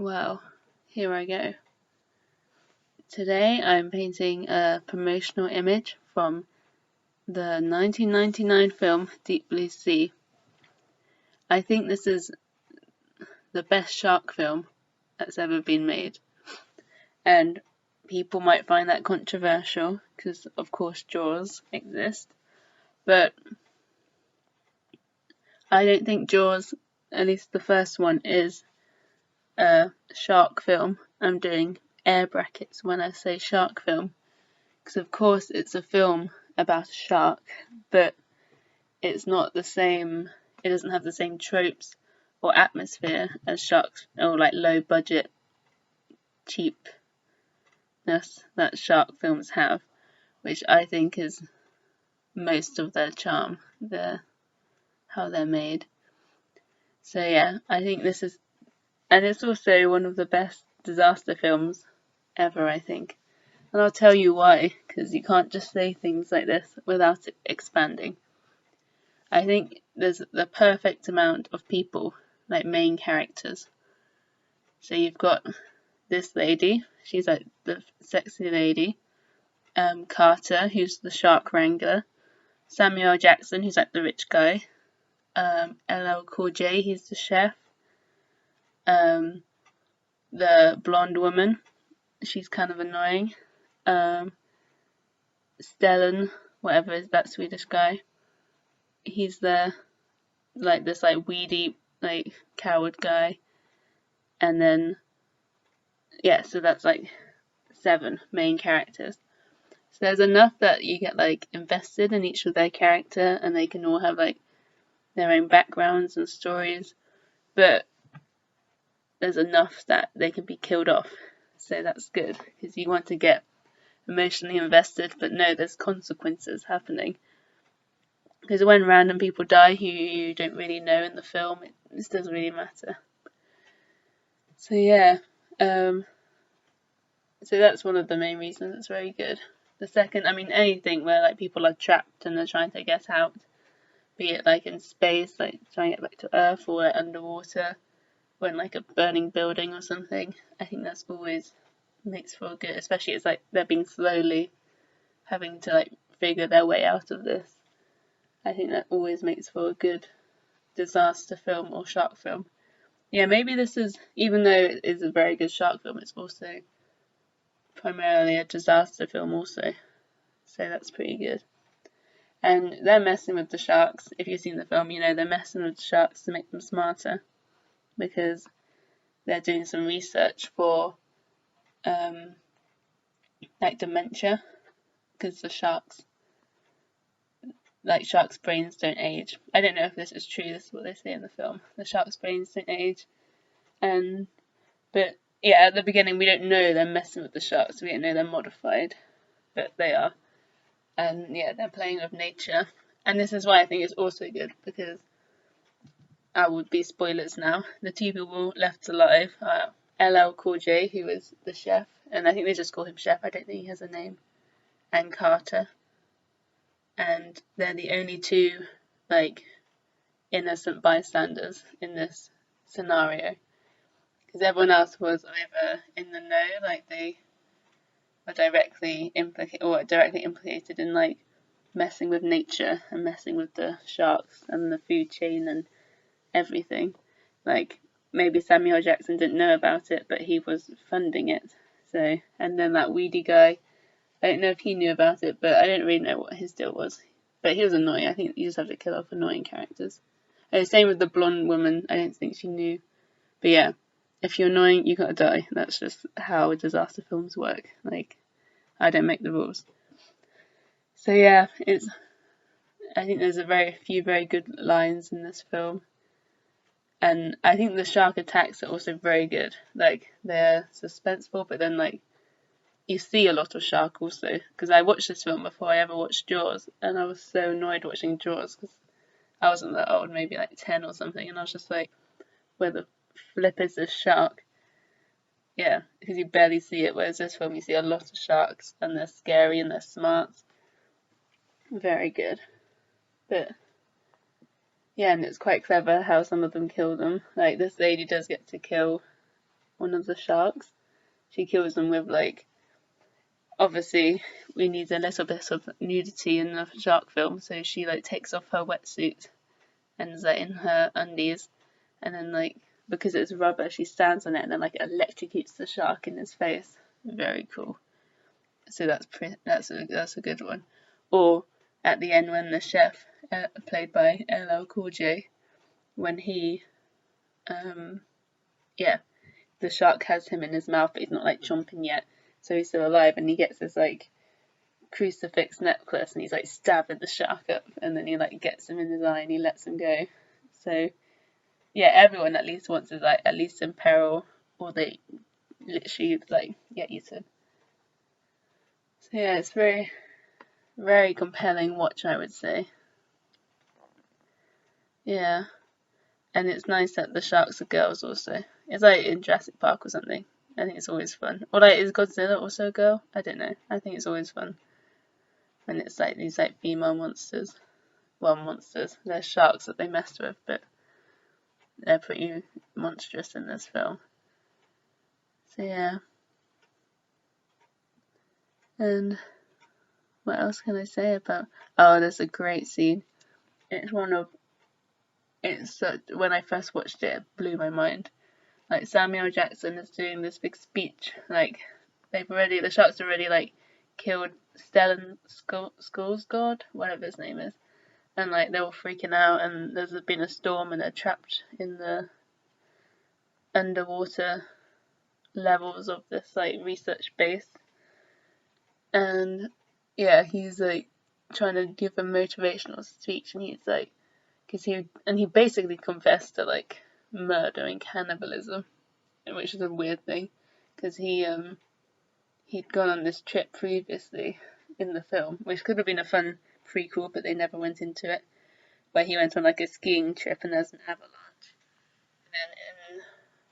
Well, here I go. Today I'm painting a promotional image from the 1999 film Deep Blue Sea. I think this is the best shark film that's ever been made. And people might find that controversial because, of course, Jaws exist. But I don't think Jaws, at least the first one, is a shark film. I'm doing air brackets when I say shark film, because of course it's a film about a shark, but it's not the same, it doesn't have the same tropes or atmosphere as sharks, or like low budget cheapness that shark films have, which I think is most of their charm, how they're made. So yeah, I think this is, and it's also one of the best disaster films ever, I think. And I'll tell you why, because you can't just say things like this without it expanding. I think there's the perfect amount of people, like main characters. So you've got this lady, she's like the sexy lady, Carter, who's the shark wrangler, Samuel Jackson, who's like the rich guy, LL Cool J, he's the chef, the blonde woman, she's kind of annoying, Stellan, whatever is that Swedish guy, he's the this weedy coward guy, and then yeah, so that's 7 main characters. So there's enough that you get invested in each of their character, and they can all have their own backgrounds and stories, but there's enough that they can be killed off. So that's good, because you want to get emotionally invested, but no, there's consequences happening. Because when random people die who you don't really know in the film, this doesn't really matter. So yeah, so that's one of the main reasons it's very good. The second, I mean, anything where people are trapped and they're trying to get out, be it in space, trying to get back to Earth, or underwater, or in a burning building or something, I think that's always makes for good, especially it's they're being slowly having to figure their way out of this. I think that always makes for a good disaster film or shark film. Yeah, maybe this is, even though it is a very good shark film, it's also primarily a disaster film also. So that's pretty good. And they're messing with the sharks. If you've seen the film, you know they're messing with the sharks to make them smarter, because they're doing some research for dementia, because the sharks brains don't age. I don't know if this is true, this is what they say in the film. The sharks' brains don't age. But yeah, at the beginning we don't know they're messing with the sharks, we don't know they're modified, but they are. And yeah, they're playing with nature. And this is why I think it's also good, because I would be spoilers now. The 2 people left alive are LL Cool J, who is the chef, and I think they just call him Chef, I don't think he has a name, and Carter. And they're the only 2 innocent bystanders in this scenario, because everyone else was either in the know, they were directly implicated in messing with nature and messing with the sharks and the food chain and everything. Maybe Samuel Jackson didn't know about it, but he was funding it. So, and then that weedy guy, I don't know if he knew about it, but I don't really know what his deal was. But he was annoying. I think you just have to kill off annoying characters. And same with the blonde woman. I don't think she knew. But yeah, if you're annoying, you gotta die. That's just how disaster films work. I don't make the rules. So yeah, I think there's a very few very good lines in this film. And I think the shark attacks are also very good. They're suspenseful, but then you see a lot of shark also, because I watched this film before I ever watched Jaws, and I was so annoyed watching Jaws because I wasn't that old, maybe 10 or something, and I was just where the flip is this shark? Yeah, because you barely see it, whereas this film you see a lot of sharks, and they're scary and they're smart. Very good. But yeah, and it's quite clever how some of them kill them. This lady does get to kill one of the sharks. She kills them with like, obviously we need a little bit of nudity in the shark film, so she like takes off her wetsuit and is like in her undies, and then like because it's rubber, she stands on it and then like electrocutes the shark in his face. Very cool. So that's a good one. Or at the end when the chef, played by LL Cool J, when he, the shark has him in his mouth, but he's not like chomping yet, so he's still alive, and he gets this like crucifix necklace, and he's like stabbing the shark up, and then he like gets him in his eye and he lets him go. So yeah, everyone at least once is like at least in peril, or they literally like get eaten. So yeah, it's very, very compelling watch, I would say. Yeah, and it's nice that the sharks are girls also. It's like in Jurassic Park or something. I think it's always fun. Or like, is Godzilla also a girl? I don't know. I think it's always fun when it's like these like female monsters. Well, monsters. They're sharks that they mess with, but they're pretty monstrous in this film. So yeah. And what else can I say about? Oh, there's a great scene. When I first watched it, it blew my mind. Like Samuel Jackson is doing this big speech. Like the sharks already like killed Stellan Skarsgård, whatever his name is, and like they're all freaking out. And there's been a storm, and they're trapped in the underwater levels of this like research base. And yeah, he's like trying to give a motivational speech, and he's like, he basically confessed to like murder and cannibalism, which is a weird thing, because he'd gone on this trip previously in the film, which could have been a fun prequel, but they never went into it, where he went on like a skiing trip and there's an avalanche,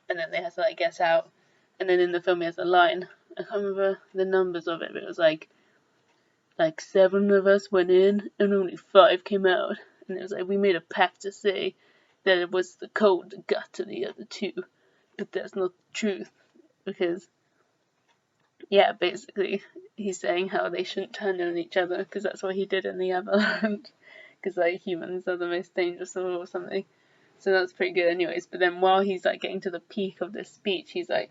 and then they had to like get out, and then in the film he has a line, I can't remember the numbers of it, but it was like 7 of us went in and only 5 came out, and it was like, we made a pact to say that it was the code that got to the other 2, but that's not the truth, because yeah, basically he's saying how they shouldn't turn on each other, because that's what he did in the avalanche, because like humans are the most dangerous of all or something. So that's pretty good anyways. But then while he's like getting to the peak of this speech, he's like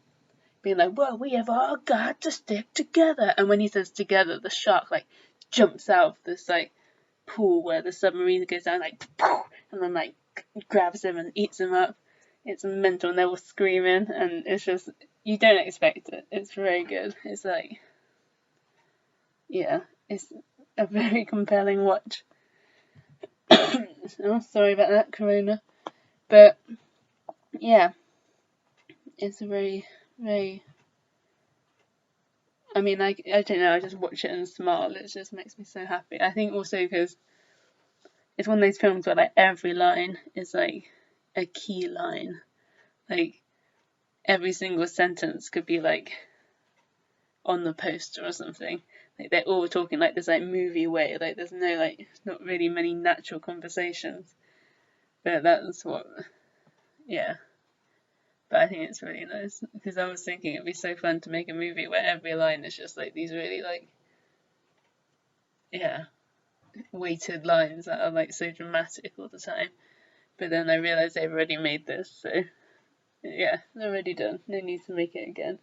being like, well, we have all got to stick together. And when he says together, the shark like jumps out of this like pool where the submarine goes down, like, and then like grabs him and eats him up. It's mental, and they're all screaming, and it's just, you don't expect it. It's very good. It's like, yeah, it's a very compelling watch. Oh, sorry about that, Corona. But yeah, it's a very, very, I mean, I don't know, I just watch it and smile. It just makes me so happy. I think also because it's one of those films where like every line is like a key line. Like every single sentence could be like on the poster or something. Like they're all talking like this like movie way. Like there's no like, not really many natural conversations. But that's what, yeah. But I think it's really nice, because I was thinking it'd be so fun to make a movie where every line is just like these really like, yeah, weighted lines that are like so dramatic all the time. But then I realised they've already made this, so yeah, they're already done. No need to make it again.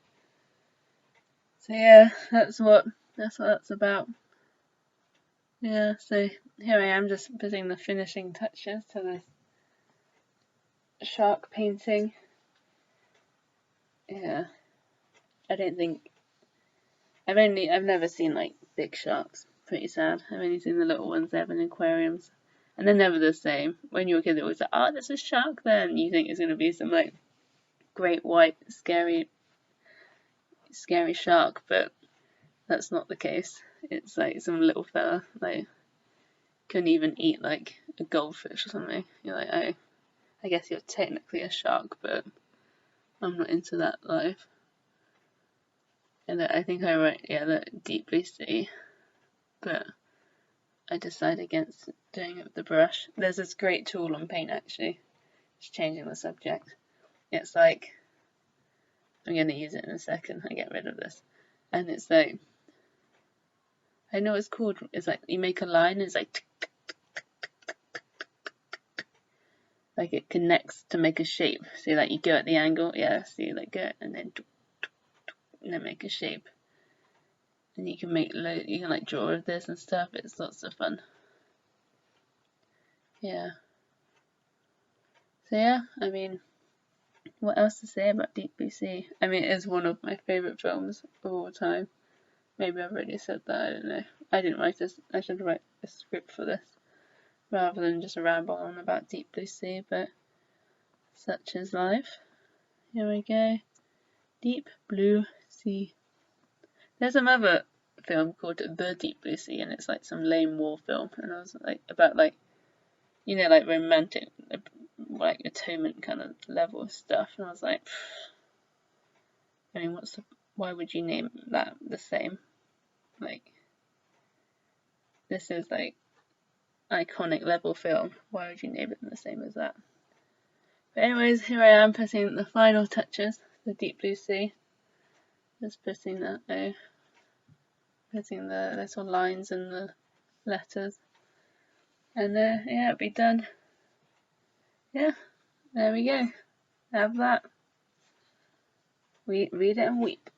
So yeah, that's what that's about. Yeah, so here I am just putting the finishing touches to this shark painting. Yeah, I don't think I've never seen like big sharks. Pretty sad. I've only seen the little ones they have in aquariums, and they're never the same. When you're a kid, it was like, oh, there's a shark there, and you think it's gonna be some like great white scary shark, but that's not the case. It's like some little fella, like couldn't even eat like a goldfish or something. You're like, oh, I guess you're technically a shark, but I'm not into that life. And I think I write, yeah, that deep blue sea, but I decide against doing it with the brush. There's this great tool on paint actually. Just changing the subject. It's like I'm going to use it in a second. I get rid of this. And it's like, I know it's called, it's like you make a line and it's like, like it connects to make a shape. So like you go at the angle, yeah, so you like go and then make a shape. And you can you can like draw with this and stuff. It's lots of fun. Yeah. So yeah, I mean, what else to say about Deep Blue Sea? I mean, it is one of my favourite films of all time. Maybe I've already said that, I don't know. I didn't write this, I should write a script for this, rather than just ramble on about Deep Blue Sea, but such is life. Here we go. Deep Blue Sea. There's another film called The Deep Blue Sea, and it's like some lame war film, and I was like, about like, you know, like romantic, like atonement kind of level stuff, and I was like, I mean, why would you name that the same? Like, this is like iconic level film. Why would you name it the same as that? But anyways, here I am putting the final touches, the Deep Blue Sea. Just putting that, putting the little lines and the letters. And yeah, it'll be done. Yeah, there we go. Have that. Read it and weep.